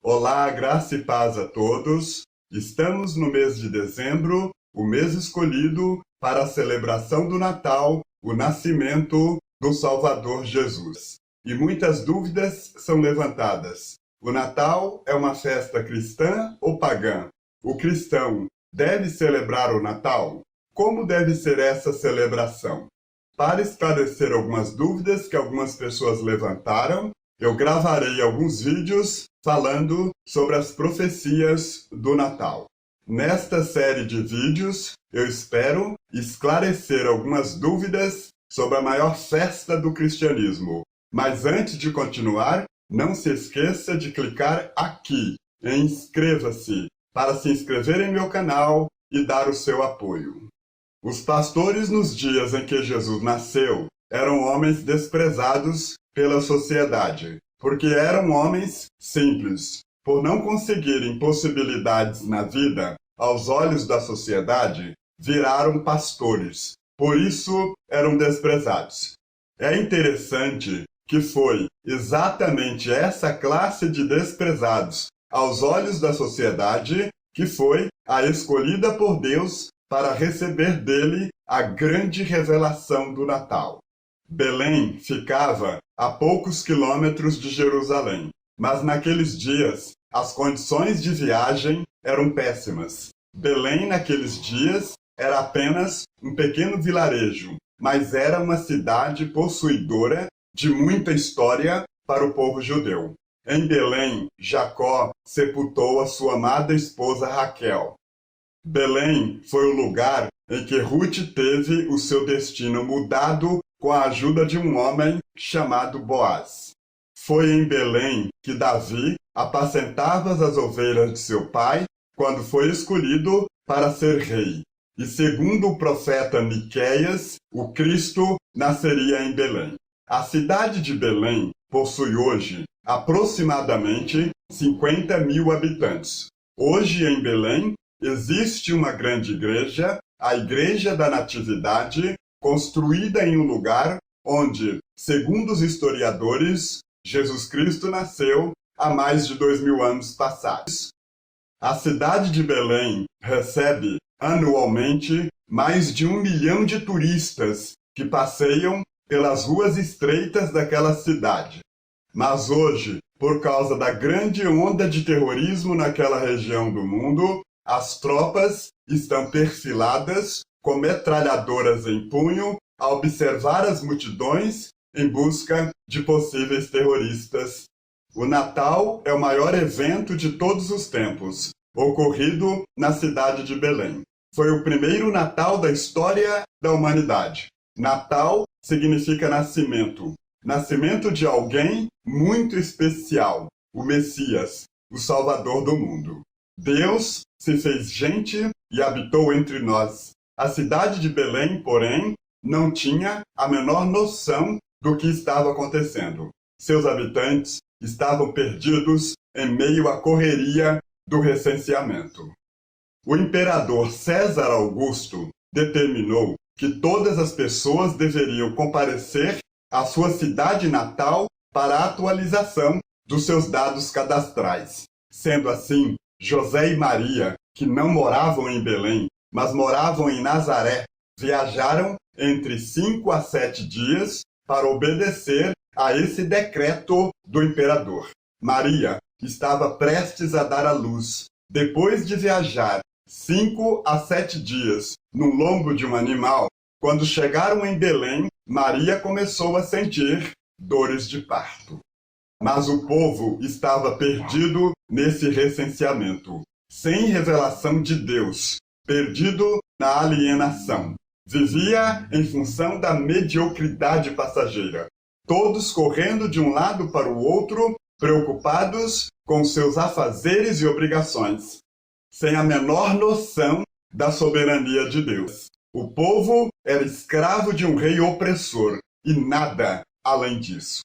Olá, graça e paz a todos. Estamos no mês de dezembro, o mês escolhido para a celebração do Natal, o nascimento do Salvador Jesus. E muitas dúvidas são levantadas. O Natal é uma festa cristã ou pagã? O cristão deve celebrar o Natal? Como deve ser essa celebração? Para esclarecer algumas dúvidas que algumas pessoas levantaram, eu gravarei alguns vídeos falando sobre as profecias do Natal. Nesta série de vídeos, eu espero esclarecer algumas dúvidas sobre a maior festa do cristianismo. Mas antes de continuar, não se esqueça de clicar aqui em inscreva-se para se inscrever em meu canal e dar o seu apoio. Os pastores nos dias em que Jesus nasceu eram homens desprezados pela sociedade, porque eram homens simples. Por não conseguirem possibilidades na vida, aos olhos da sociedade, viraram pastores. Por isso, eram desprezados. É interessante que foi exatamente essa classe de desprezados, aos olhos da sociedade, que foi a escolhida por Deus para receber dele a grande revelação do Natal. Belém ficava a poucos quilômetros de Jerusalém, mas naqueles dias as condições de viagem eram péssimas. Belém naqueles dias era apenas um pequeno vilarejo, mas era uma cidade possuidora de muita história para o povo judeu. Em Belém, Jacó sepultou a sua amada esposa Raquel. Belém foi o lugar em que Ruth teve o seu destino mudado com a ajuda de um homem chamado Boaz. Foi em Belém que Davi apacentava as ovelhas de seu pai quando foi escolhido para ser rei. E segundo o profeta Miqueias, o Cristo nasceria em Belém. A cidade de Belém possui hoje aproximadamente 50 mil habitantes. Hoje em Belém existe uma grande igreja, a Igreja da Natividade, construída em um lugar onde, segundo os historiadores, Jesus Cristo nasceu há mais de 2000 anos passados. A cidade de Belém recebe anualmente mais de 1 milhão de turistas que passeiam pelas ruas estreitas daquela cidade. Mas hoje, por causa da grande onda de terrorismo naquela região do mundo, as tropas estão perfiladas com metralhadoras em punho a observar as multidões em busca de possíveis terroristas. O Natal é o maior evento de todos os tempos, ocorrido na cidade de Belém. Foi o primeiro Natal da história da humanidade. Natal significa nascimento. Nascimento de alguém muito especial, o Messias, o Salvador do mundo. Deus se fez gente e habitou entre nós. A cidade de Belém, porém, não tinha a menor noção do que estava acontecendo. Seus habitantes estavam perdidos em meio à correria do recenseamento. O imperador César Augusto determinou que todas as pessoas deveriam comparecer à sua cidade natal para a atualização dos seus dados cadastrais. Sendo assim, José e Maria, que não moravam em Belém, mas moravam em Nazaré, viajaram entre 5 a 7 dias para obedecer a esse decreto do imperador. Maria estava prestes a dar à luz. Depois de viajar 5 a 7 dias no lombo de um animal, quando chegaram em Belém, Maria começou a sentir dores de parto. Mas o povo estava perdido nesse recenseamento, sem revelação de Deus, perdido na alienação. Vivia em função da mediocridade passageira, todos correndo de um lado para o outro, preocupados com seus afazeres e obrigações, sem a menor noção da soberania de Deus. O povo era escravo de um rei opressor, e nada além disso.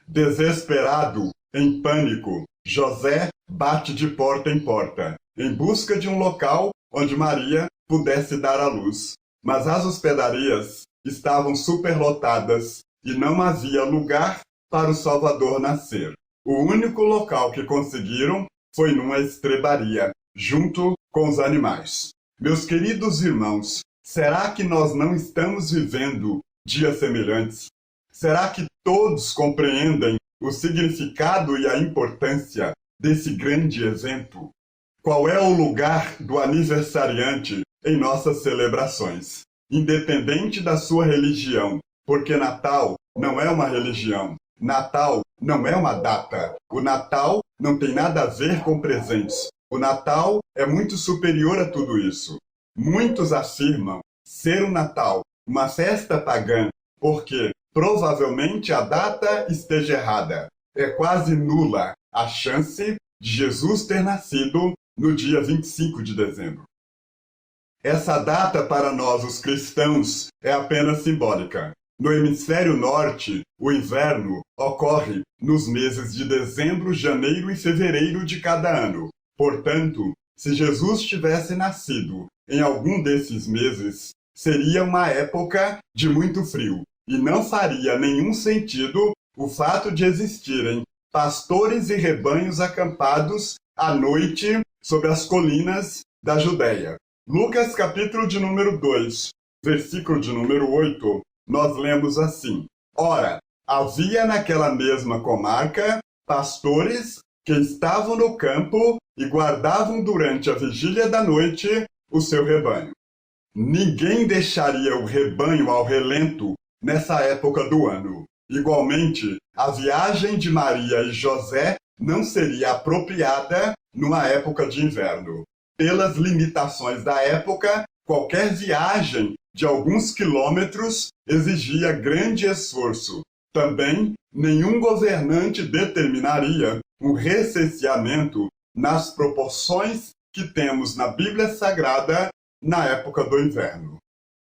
Desesperado, em pânico, José bate de porta em porta, em busca de um local onde Maria pudesse dar à luz. Mas as hospedarias estavam superlotadas e não havia lugar para o Salvador nascer. O único local que conseguiram foi numa estrebaria, junto com os animais. Meus queridos irmãos, será que nós não estamos vivendo dias semelhantes? Será que todos compreendem o significado e a importância desse grande evento? Qual é o lugar do aniversariante em nossas celebrações? Independente da sua religião, porque Natal não é uma religião. Natal não é uma data. O Natal não tem nada a ver com presentes. O Natal é muito superior a tudo isso. Muitos afirmam ser o Natal uma festa pagã, porque provavelmente a data esteja errada. É quase nula a chance de Jesus ter nascido no dia 25 de dezembro. Essa data para nós, os cristãos, é apenas simbólica. No hemisfério norte, o inverno ocorre nos meses de dezembro, janeiro e fevereiro de cada ano. Portanto, se Jesus tivesse nascido em algum desses meses, seria uma época de muito frio, e não faria nenhum sentido o fato de existirem pastores e rebanhos acampados à noite sobre as colinas da Judéia. Lucas capítulo de número 2, versículo de número 8, nós lemos assim: Ora, havia naquela mesma comarca pastores que estavam no campo e guardavam durante a vigília da noite o seu rebanho. Ninguém deixaria o rebanho ao relento nessa época do ano. Igualmente, a viagem de Maria e José não seria apropriada numa época de inverno. Pelas limitações da época, qualquer viagem de alguns quilômetros exigia grande esforço. Também, nenhum governante determinaria um recenseamento nas proporções que temos na Bíblia Sagrada na época do inverno.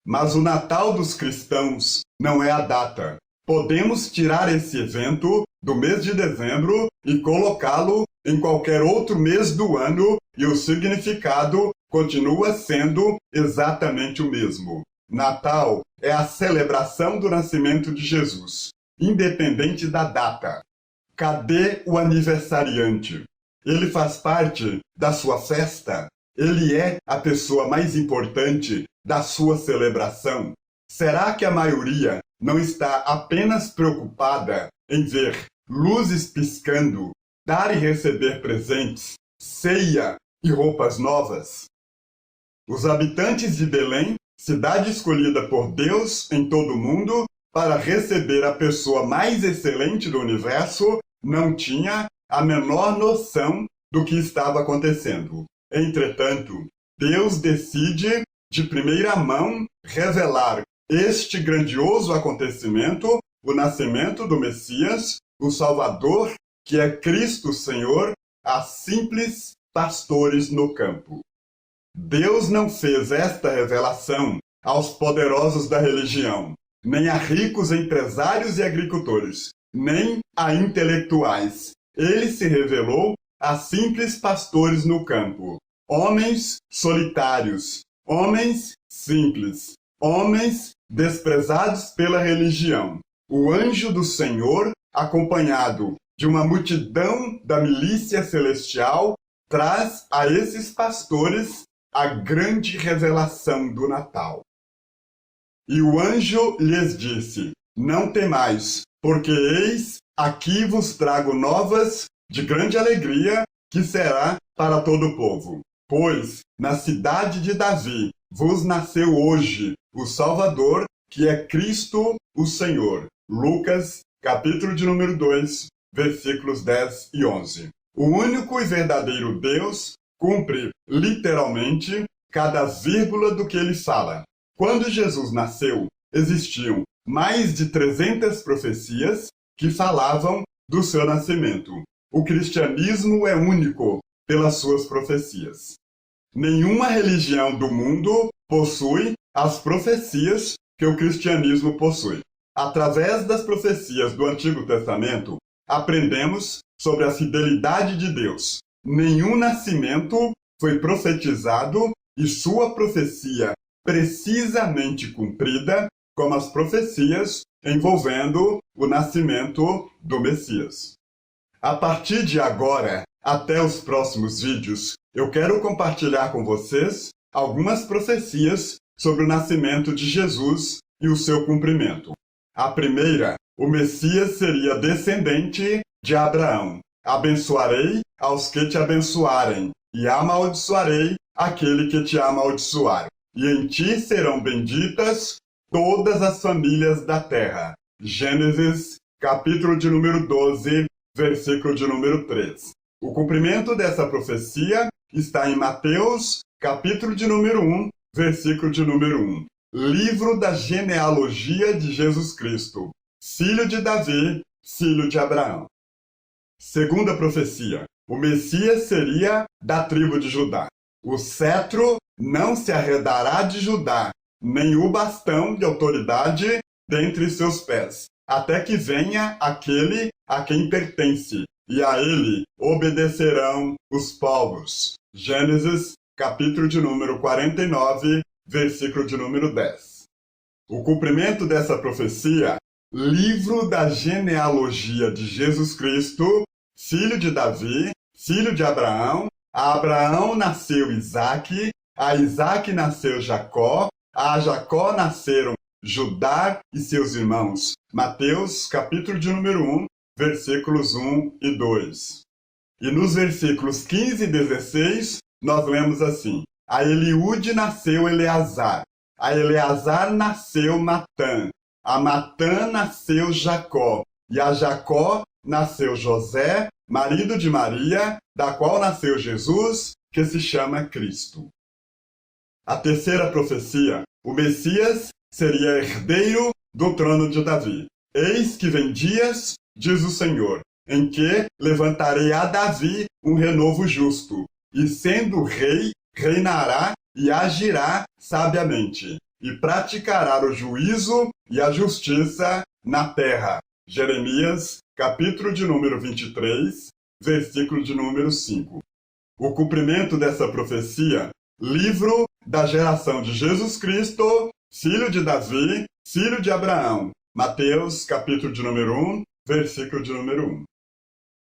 Mas o Natal dos cristãos não é a data. Podemos tirar esse evento do mês de dezembro e colocá-lo em qualquer outro mês do ano e o significado continua sendo exatamente o mesmo. Natal é a celebração do nascimento de Jesus, independente da data. Cadê o aniversariante? Ele faz parte da sua festa? Ele é a pessoa mais importante da sua celebração? Será que a maioria não está apenas preocupada em ver luzes piscando, dar e receber presentes, ceia e roupas novas? Os habitantes de Belém, cidade escolhida por Deus em todo o mundo para receber a pessoa mais excelente do universo, não tinha a menor noção do que estava acontecendo. Entretanto, Deus decide, de primeira mão, revelar este grandioso acontecimento, o nascimento do Messias, o Salvador, que é Cristo Senhor, a simples pastores no campo. Deus não fez esta revelação aos poderosos da religião, nem a ricos empresários e agricultores, nem a intelectuais. Ele se revelou a simples pastores no campo, homens solitários, homens simples, homens desprezados pela religião. O anjo do Senhor, acompanhado de uma multidão da milícia celestial, traz a esses pastores a grande revelação do Natal. E o anjo lhes disse: Não temais, porque eis aqui vos trago novas de grande alegria, que será para todo o povo. Pois na cidade de Davi vos nasceu hoje o Salvador, que é Cristo o Senhor. Lucas, capítulo de número 2, versículos 10 e 11. O único e verdadeiro Deus cumpre literalmente cada vírgula do que ele fala. Quando Jesus nasceu, existiam mais de 300 profecias que falavam do seu nascimento. O cristianismo é único pelas suas profecias. Nenhuma religião do mundo possui as profecias que o cristianismo possui. Através das profecias do Antigo Testamento, aprendemos sobre a fidelidade de Deus. Nenhum nascimento foi profetizado e sua profecia precisamente cumprida, como as profecias envolvendo o nascimento do Messias. A partir de agora, até os próximos vídeos, eu quero compartilhar com vocês algumas profecias sobre o nascimento de Jesus e o seu cumprimento. A primeira, o Messias seria descendente de Abraão. Abençoarei aos que te abençoarem, e amaldiçoarei aquele que te amaldiçoar. E em ti serão benditas todas as famílias da terra. Gênesis, capítulo de número 12, versículo de número 3. O cumprimento dessa profecia está em Mateus, capítulo de número 1, versículo de número 1. Livro da genealogia de Jesus Cristo, filho de Davi, filho de Abraão. Segunda profecia, o Messias seria da tribo de Judá. O cetro não se arredará de Judá, nem o bastão de autoridade dentre seus pés, até que venha aquele a quem pertence, e a ele obedecerão os povos. Gênesis, capítulo de número 49, versículo de número 10. O cumprimento dessa profecia, livro da genealogia de Jesus Cristo, filho de Davi, filho de Abraão. A Abraão nasceu Isaque, a Isaque nasceu Jacó, a Jacó nasceram Judá e seus irmãos. Mateus, capítulo de número 1, versículos 1 e 2. E nos versículos 15 e 16, nós lemos assim: a Eliúde nasceu Eleazar, a Eleazar nasceu Matã, a Matã nasceu Jacó, e a Jacó nasceu José, marido de Maria, da qual nasceu Jesus, que se chama Cristo. A terceira profecia, o Messias seria herdeiro do trono de Davi. Eis que vem dias, diz o Senhor, em que levantarei a Davi um renovo justo, e sendo rei, reinará e agirá sabiamente, e praticará o juízo e a justiça na terra. Jeremias, capítulo de número 23, versículo de número 5. O cumprimento dessa profecia, livro da geração de Jesus Cristo, filho de Davi, filho de Abraão. Mateus, capítulo de número 1, versículo de número 1.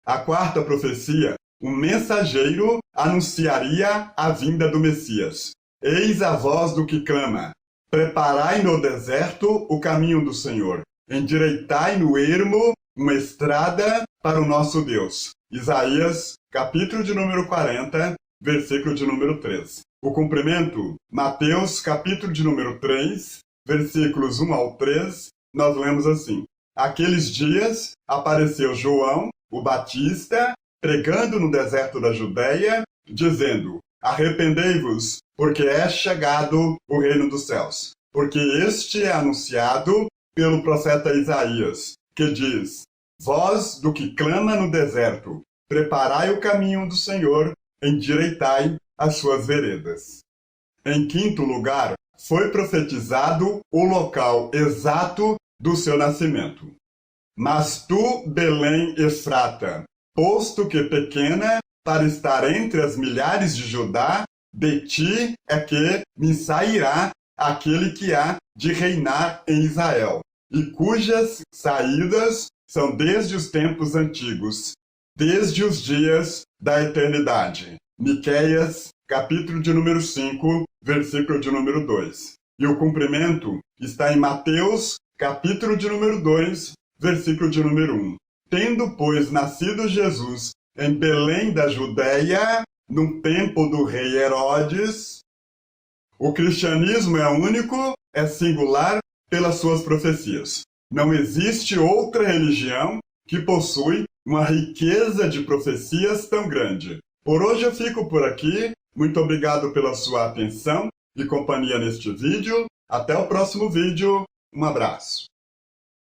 A quarta profecia, um mensageiro anunciaria a vinda do Messias. Eis a voz do que clama: preparai no deserto o caminho do Senhor, endireitai no ermo uma estrada para o nosso Deus. Isaías, capítulo de número 40, versículo de número 3. O cumprimento, Mateus, capítulo de número 3, versículos 1 ao 3, nós lemos assim: aqueles dias apareceu João, o Batista, pregando no deserto da Judéia, dizendo: arrependei-vos, porque é chegado o reino dos céus. Porque este é anunciado pelo profeta Isaías, que diz: voz do que clama no deserto, preparai o caminho do Senhor, endireitai as suas veredas. Em quinto lugar, foi profetizado o local exato do seu nascimento. Mas tu, Belém Efrata, posto que pequena para estar entre as milhares de Judá, de ti é que me sairá aquele que há de reinar em Israel, e cujas saídas são desde os tempos antigos, desde os dias da eternidade. Miqueias, capítulo de número 5, versículo de número 2. E o cumprimento está em Mateus, capítulo de número 2, versículo de número 1. Tendo, pois, nascido Jesus em Belém da Judéia, no tempo do rei Herodes. O cristianismo é único, é singular pelas suas profecias. Não existe outra religião que possui uma riqueza de profecias tão grande. Por hoje eu fico por aqui. Muito obrigado pela sua atenção e companhia neste vídeo. Até o próximo vídeo. Um abraço.